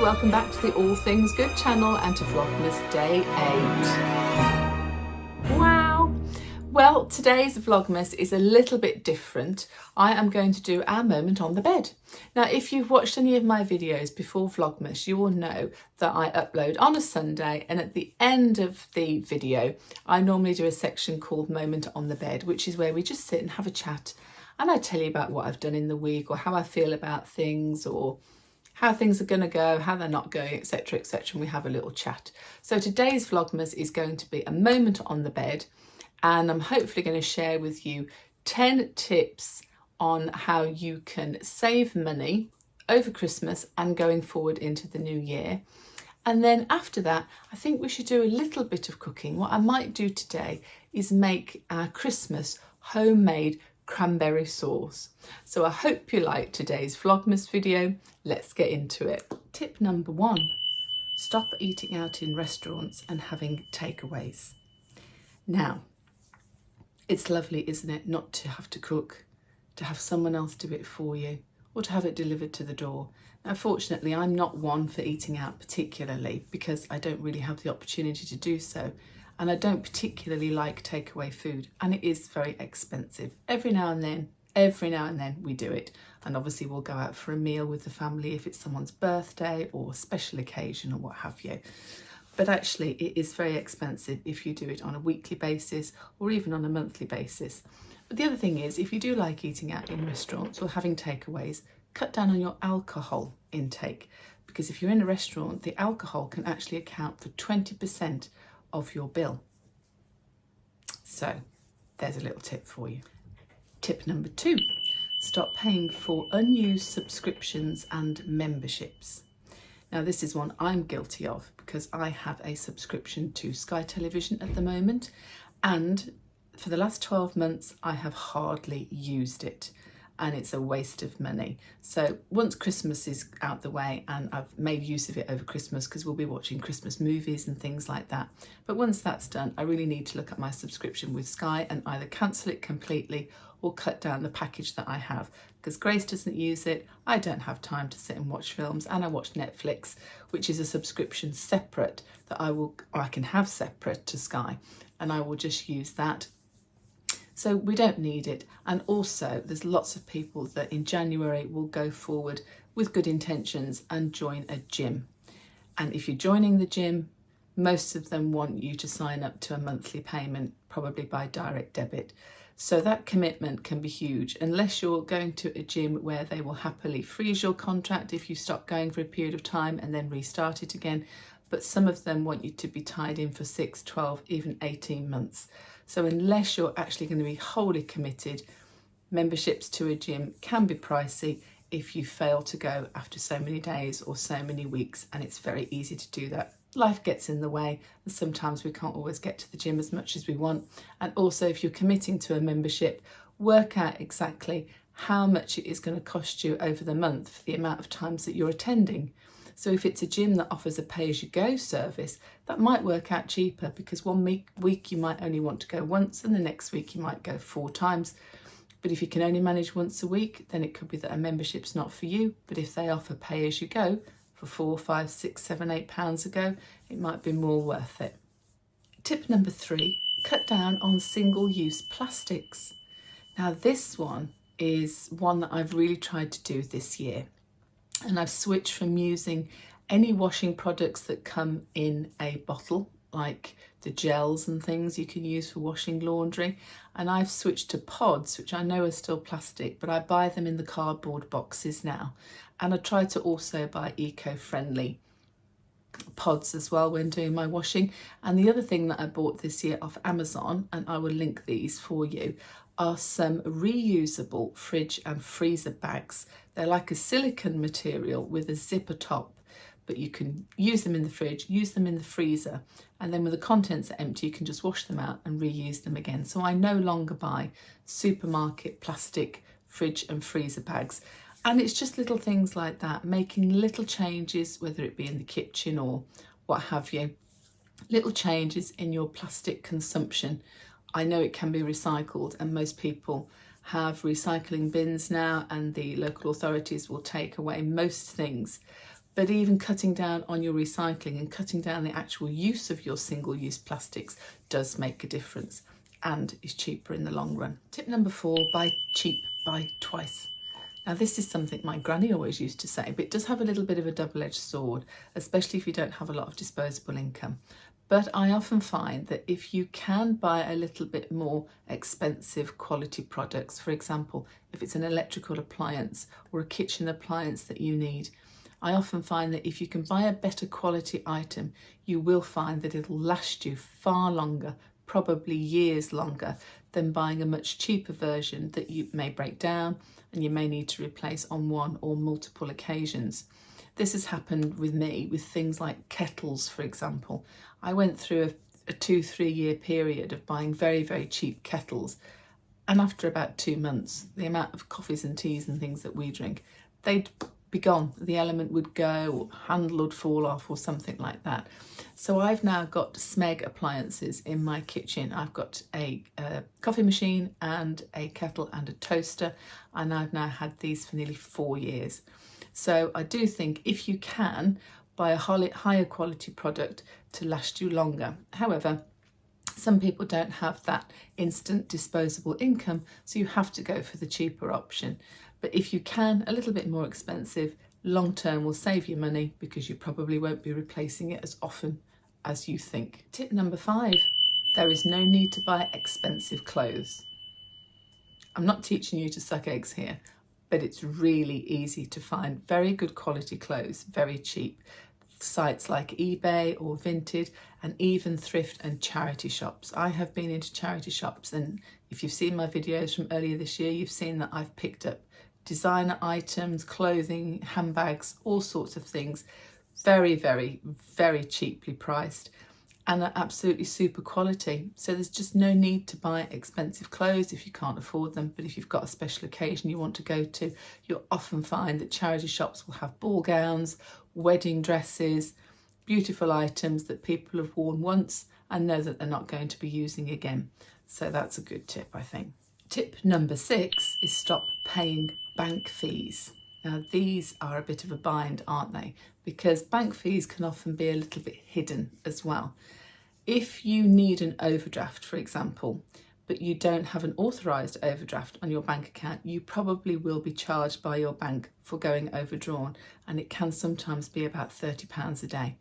welcome back to the All Things Good channel and to Vlogmas Day 8. Wow! Well, today's Vlogmas is a little bit different. I am going to do our moment on the bed. Now, if you've watched any of my videos before Vlogmas, you will know that I upload on a Sunday, and at the end of the video, I normally do a section called Moment on the Bed, which is where we just sit and have a chat and I tell you about what I've done in the week or how I feel about things or how things are going to go, how they're not going, etc, etc, and we have a little chat. So today's Vlogmas is going to be a moment on the bed, and I'm hopefully going to share with you 10 tips on how you can save money over Christmas and going forward into the new year. And then after that, I think we should do a little bit of cooking. What I might do today is make our Christmas homemade cranberry sauce. So I hope you like today's Vlogmas video. Let's get into it. Tip number 1, stop eating out in restaurants and having takeaways. Now, it's lovely, isn't it, not to have to cook, to have someone else do it for you, or to have it delivered to the door. Now, fortunately, I'm not one for eating out particularly because I don't really have the opportunity to do so. And I don't particularly like takeaway food, and it is very expensive. Every now and then we do it. And obviously we'll go out for a meal with the family if it's someone's birthday or special occasion or what have you. But actually it is very expensive if you do it on a weekly basis or even on a monthly basis. But the other thing is, if you do like eating out in restaurants or having takeaways, cut down on your alcohol intake. Because if you're in a restaurant, the alcohol can actually account for 20% of your bill. So there's a little tip for you. Tip number 2, stop paying for unused subscriptions and memberships. Now, this is one I'm guilty of because I have a subscription to Sky Television at the moment, and for the last 12 months I have hardly used it, and it's a waste of money. So once Christmas is out the way, and I've made use of it over Christmas because we'll be watching Christmas movies and things like that, but once that's done, I really need to look at my subscription with Sky and either cancel it completely or cut down the package that I have, because Grace doesn't use it, I don't have time to sit and watch films, and I watch Netflix, which is a subscription separate that I can have separate to Sky, and I will just use that. So we don't need it. And also there's lots of people that in January will go forward with good intentions and join a gym. And if you're joining the gym, most of them want you to sign up to a monthly payment, probably by direct debit. So that commitment can be huge, unless you're going to a gym where they will happily freeze your contract if you stop going for a period of time and then restart it again. But some of them want you to be tied in for 6, 12, even 18 months. So unless you're actually going to be wholly committed, memberships to a gym can be pricey if you fail to go after so many days or so many weeks, and it's very easy to do that. Life gets in the way, and sometimes we can't always get to the gym as much as we want. And also, if you're committing to a membership, work out exactly how much it is going to cost you over the month for the amount of times that you're attending. So if it's a gym that offers a pay-as-you-go service, that might work out cheaper, because one week you might only want to go once and the next week you might go 4 times. But if you can only manage once a week, then it could be that a membership's not for you. But if they offer pay-as-you-go for 4, 5, 6, 7, 8 pounds a go, it might be more worth it. Tip number 3, cut down on single-use plastics. Now this one is one that I've really tried to do this year. And I've switched from using any washing products that come in a bottle, like the gels and things you can use for washing laundry, and I've switched to pods, which I know are still plastic, but I buy them in the cardboard boxes now. And I try to also buy eco-friendly pods as well when doing my washing. And the other thing that I bought this year off Amazon, and I will link these for you, are some reusable fridge and freezer bags. They're like a silicone material with a zipper top, but you can use them in the fridge, use them in the freezer, and then when the contents are empty, you can just wash them out and reuse them again. So I no longer buy supermarket plastic fridge and freezer bags. And it's just little things like that, making little changes, whether it be in the kitchen or what have you, little changes in your plastic consumption. I know it can be recycled, and most people have recycling bins now, and the local authorities will take away most things. But even cutting down on your recycling and cutting down the actual use of your single-use plastics does make a difference and is cheaper in the long run. Tip number 4, buy cheap, buy twice. Now this is something my granny always used to say, but it does have a little bit of a double-edged sword, especially if you don't have a lot of disposable income. But I often find that if you can buy a little bit more expensive quality products, for example, if it's an electrical appliance or a kitchen appliance that you need, I often find that if you can buy a better quality item, you will find that it'll last you far longer, probably years longer, than buying a much cheaper version that you may break down and you may need to replace on one or multiple occasions. This has happened with me with things like kettles, for example. I went through a 2-3 year period of buying very, very cheap kettles, and after about 2 months, the amount of coffees and teas and things that we drink, they'd be gone. The element would go, or handle would fall off, or something like that. So I've now got Smeg appliances in my kitchen. I've got a coffee machine and a kettle and a toaster, and I've now had these for nearly 4 years. So I do think if you can, buy a higher quality product to last you longer. However, some people don't have that instant disposable income, so you have to go for the cheaper option. But if you can, a little bit more expensive, long term will save you money because you probably won't be replacing it as often as you think. Tip number 5, there is no need to buy expensive clothes. I'm not teaching you to suck eggs here, but it's really easy to find very good quality clothes, very cheap. Sites like eBay or Vinted, and even thrift and charity shops. I have been into charity shops, and if you've seen my videos from earlier this year, you've seen that I've picked up designer items, clothing, handbags, all sorts of things, very, very, very cheaply priced and are absolutely super quality. So there's just no need to buy expensive clothes if you can't afford them. But if you've got a special occasion you want to go to, you'll often find that charity shops will have ball gowns, wedding dresses, beautiful items that people have worn once and know that they're not going to be using again. So that's a good tip, I think. Tip number 6 is stop paying bank fees. Now these are a bit of a bind, aren't they? Because bank fees can often be a little bit hidden as well. If you need an overdraft, for example, but you don't have an authorised overdraft on your bank account, you probably will be charged by your bank for going overdrawn, and it can sometimes be about £30 a day.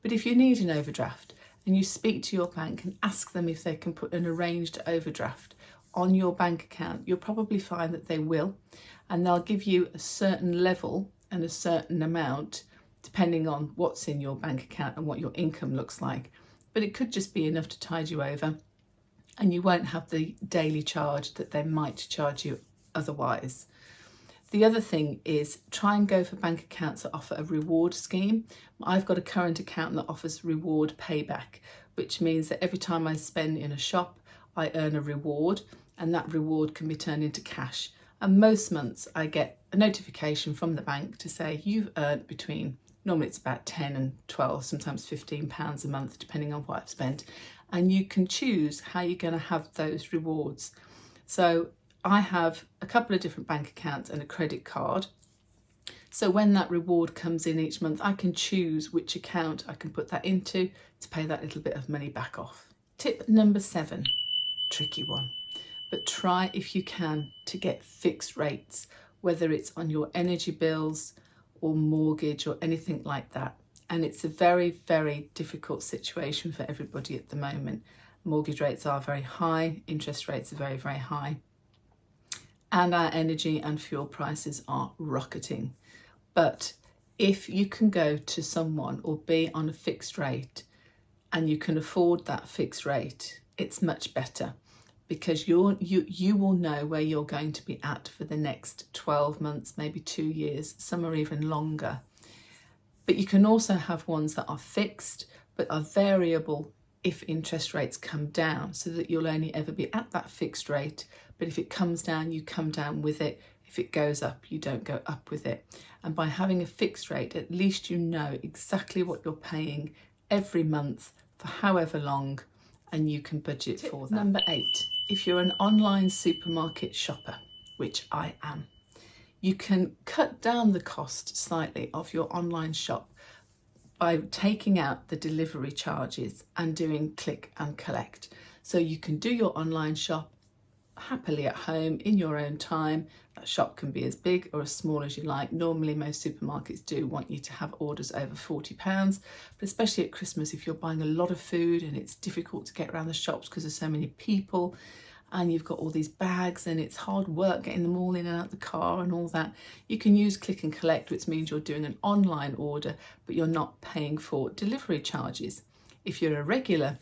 But if you need an overdraft and you speak to your bank and ask them if they can put an arranged overdraft on your bank account, you'll probably find that they will, and they'll give you a certain level and a certain amount depending on what's in your bank account and what your income looks like. But it could just be enough to tide you over, and you won't have the daily charge that they might charge you otherwise. The other thing is try and go for bank accounts that offer a reward scheme. I've got a current account that offers reward payback, which means that every time I spend in a shop, I earn a reward, and that reward can be turned into cash. And most months I get a notification from the bank to say you've earned between, normally it's about 10 and 12, sometimes £15 a month, depending on what I've spent. And you can choose how you're going to have those rewards. So I have a couple of different bank accounts and a credit card. So when that reward comes in each month, I can choose which account I can put that into to pay that little bit of money back off. Tip number 7, tricky one, but try if you can to get fixed rates, whether it's on your energy bills or mortgage or anything like that. And it's a very, very difficult situation for everybody at the moment. Mortgage rates are very high, interest rates are very, very high, and our energy and fuel prices are rocketing. But if you can go to someone or be on a fixed rate and you can afford that fixed rate, it's much better, because you will know where you're going to be at for the next 12 months, maybe 2 years, some are even longer. But you can also have ones that are fixed but are variable if interest rates come down, so that you'll only ever be at that fixed rate. But if it comes down, you come down with it. If it goes up, you don't go up with it. And by having a fixed rate, at least you know exactly what you're paying every month for however long, and you can budget for that. Number 8, if you're an online supermarket shopper, which I am, You can cut down the cost slightly of your online shop by taking out the delivery charges and doing click and collect. So you can do your online shop happily at home in your own time. That shop can be as big or as small as you like. Normally most supermarkets do want you to have orders over £40, but especially at Christmas, if you're buying a lot of food and it's difficult to get around the shops because there's so many people and you've got all these bags and it's hard work getting them all in and out the car and all that, you can use click and collect, which means you're doing an online order but you're not paying for delivery charges. If you're a regular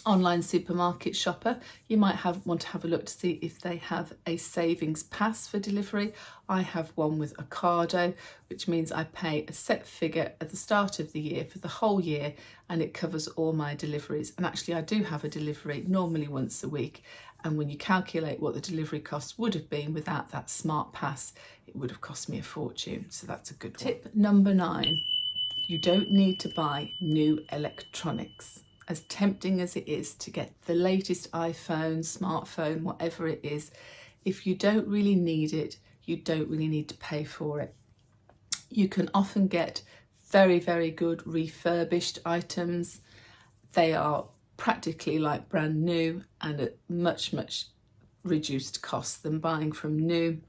online supermarket shopper, you might want to have a look to see if they have a savings pass for delivery. I have one with Ocado, which means I pay a set figure at the start of the year for the whole year and it covers all my deliveries. And actually I do have a delivery normally once a week, and when you calculate what the delivery cost would have been without that smart pass, it would have cost me a fortune. So that's a good one. Tip number 9, you don't need to buy new electronics. As tempting as it is to get the latest iPhone, smartphone, whatever it is, if you don't really need it, you don't really need to pay for it. You can often get very, very good refurbished items. They are practically like brand new and at much, much reduced cost than buying from new.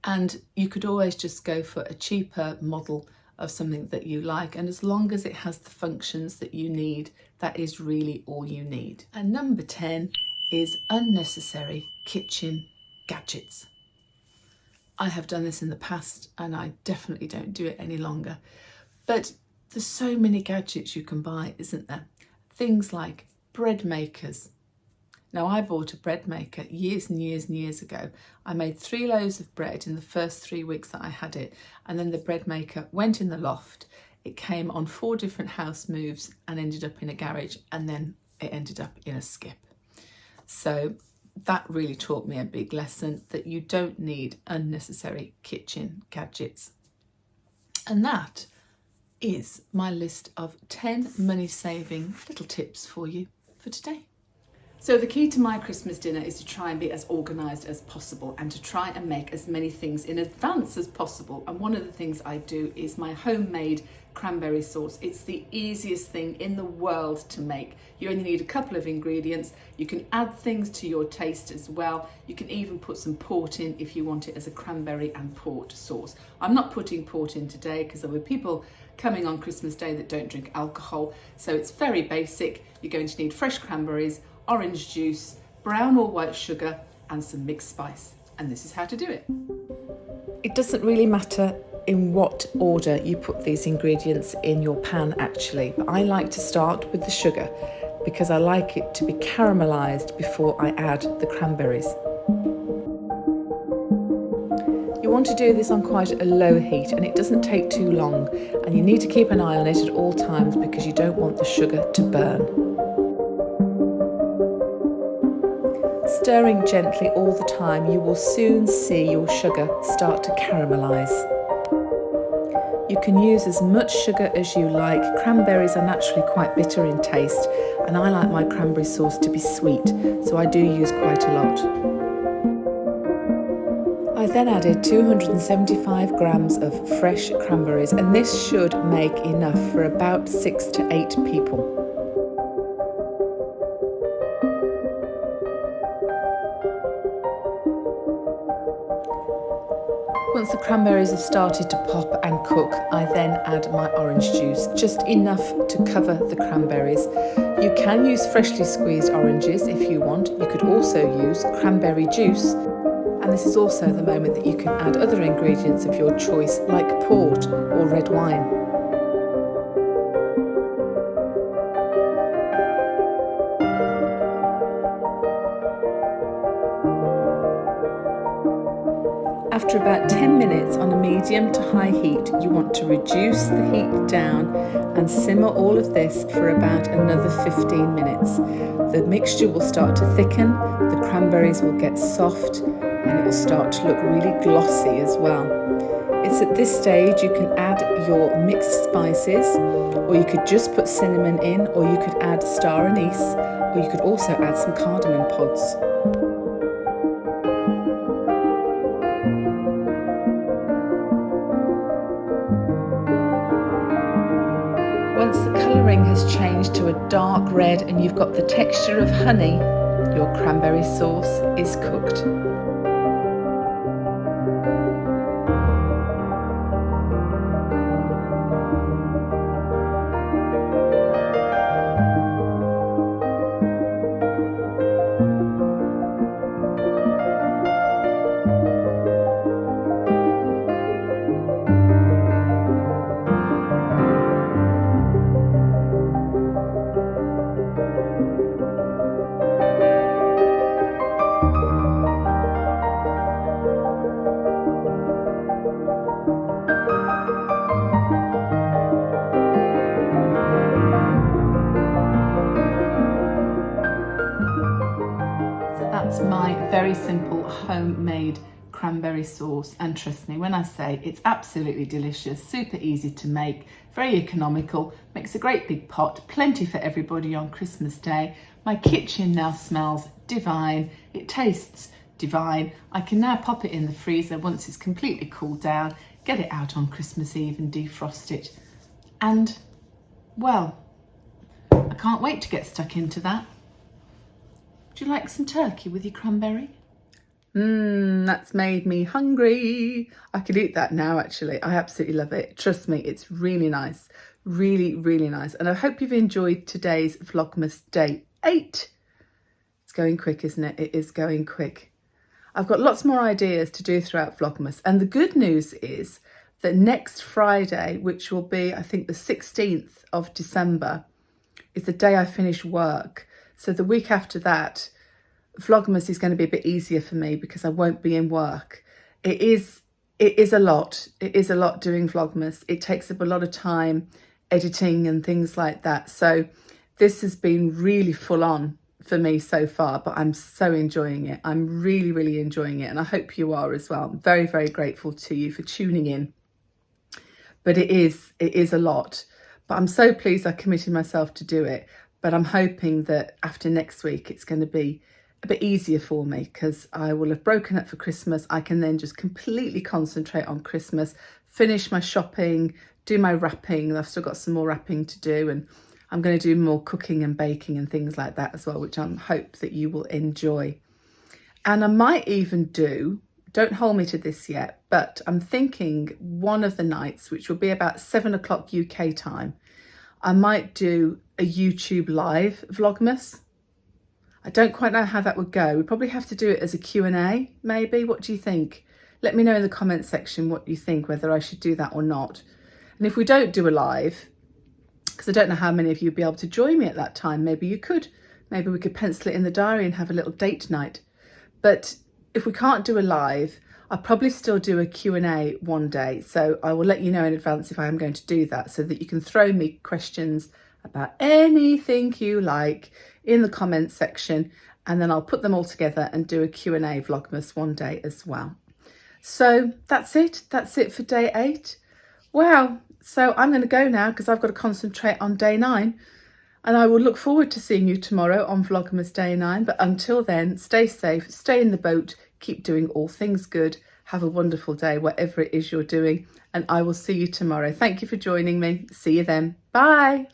And you could always just go for a cheaper model of something that you like, and as long as it has the functions that you need, that is really all you need. And number 10 is unnecessary kitchen gadgets. I have done this in the past and I definitely don't do it any longer, but there's so many gadgets you can buy, isn't there? Things like bread makers. Now, I bought a bread maker years and years and years ago. I made 3 loaves of bread in the first 3 weeks that I had it, and then the bread maker went in the loft. It came on 4 different house moves and ended up in a garage, and then it ended up in a skip. So that really taught me a big lesson that you don't need unnecessary kitchen gadgets. And that is my list of 10 money-saving little tips for you for today. So the key to my Christmas dinner is to try and be as organised as possible and to try and make as many things in advance as possible. And one of the things I do is my homemade cranberry sauce. It's the easiest thing in the world to make. You only need a couple of ingredients. You can add things to your taste as well. You can even put some port in if you want it as a cranberry and port sauce. I'm not putting port in today because there were people coming on Christmas Day that don't drink alcohol. So it's very basic. You're going to need fresh cranberries, orange juice, brown or white sugar, and some mixed spice. And this is how to do it. It doesn't really matter in what order you put these ingredients in your pan actually, but I like to start with the sugar because I like it to be caramelised before I add the cranberries. You want to do this on quite a low heat and it doesn't take too long, and you need to keep an eye on it at all times because you don't want the sugar to burn. Stirring gently all the time, you will soon see your sugar start to caramelise. You can use as much sugar as you like. Cranberries are naturally quite bitter in taste, and I like my cranberry sauce to be sweet, so I do use quite a lot. I then added 275 grams of fresh cranberries, and this should make enough for about 6 to 8 people. Once the cranberries have started to pop and cook, I then add my orange juice, just enough to cover the cranberries. You can use freshly squeezed oranges if you want. You could also use cranberry juice. And this is also the moment that you can add other ingredients of your choice, like port or red wine. After about 10 minutes on a medium to high heat, you want to reduce the heat down and simmer all of this for about another 15 minutes. The mixture will start to thicken, the cranberries will get soft, and it will start to look really glossy as well. It's at this stage you can add your mixed spices, or you could just put cinnamon in, or you could add star anise, or you could also add some cardamom pods. colouring has changed to a dark red and you've got the texture of honey, your cranberry sauce is cooked. That's my very simple homemade cranberry sauce, and trust me when I say it's absolutely delicious, super easy to make, very economical, makes a great big pot, plenty for everybody on Christmas Day. My kitchen now smells divine, it tastes divine. I can now pop it in the freezer once it's completely cooled down, get it out on Christmas Eve and defrost it. And well, I can't wait to get stuck into that. Do you like some turkey with your cranberry? That's made me hungry. I could eat that now actually. I absolutely love it. Trust me, it's really nice. Really, really nice. And I hope you've enjoyed today's Vlogmas Day 8. It's going quick, isn't it? It is going quick. I've got lots more ideas to do throughout Vlogmas. And the good news is that next Friday, which will be, I think, the 16th of December, is the day I finish work. So the week after that, Vlogmas is going to be a bit easier for me because I won't be in work. It is a lot. It is a lot doing Vlogmas. It takes up a lot of time editing and things like that. So this has been really full on for me so far, but I'm so enjoying it. I'm really, really enjoying it. And I hope you are as well. I'm very, very grateful to you for tuning in. But it is a lot. But I'm so pleased I committed myself to do it. But I'm hoping that after next week, it's going to be a bit easier for me because I will have broken up for Christmas. I can then just completely concentrate on Christmas, finish my shopping, do my wrapping. I've still got some more wrapping to do, and I'm going to do more cooking and baking and things like that as well, which I hope that you will enjoy. And I might even do, don't hold me to this yet, but I'm thinking one of the nights, which will be about 7 o'clock UK time, I might do a YouTube live Vlogmas. I don't quite know how that would go. We probably have to do it as a Q&A, maybe. What do you think? Let me know in the comment section what you think, whether I should do that or not. And if we don't do a live, because I don't know how many of you would be able to join me at that time, maybe you could. Maybe we could pencil it in the diary and have a little date night. But if we can't do a live, I'll probably still do a Q&A one day. So I will let you know in advance if I am going to do that so that you can throw me questions about anything you like in the comments section. And then I'll put them all together and do a Q&A Vlogmas one day as well. So that's it. That's it for day 8. Wow. So I'm going to go now because I've got to concentrate on day 9. And I will look forward to seeing you tomorrow on Vlogmas Day 9. But until then, stay safe, stay in the boat, keep doing all things good. Have a wonderful day, whatever it is you're doing. And I will see you tomorrow. Thank you for joining me. See you then. Bye.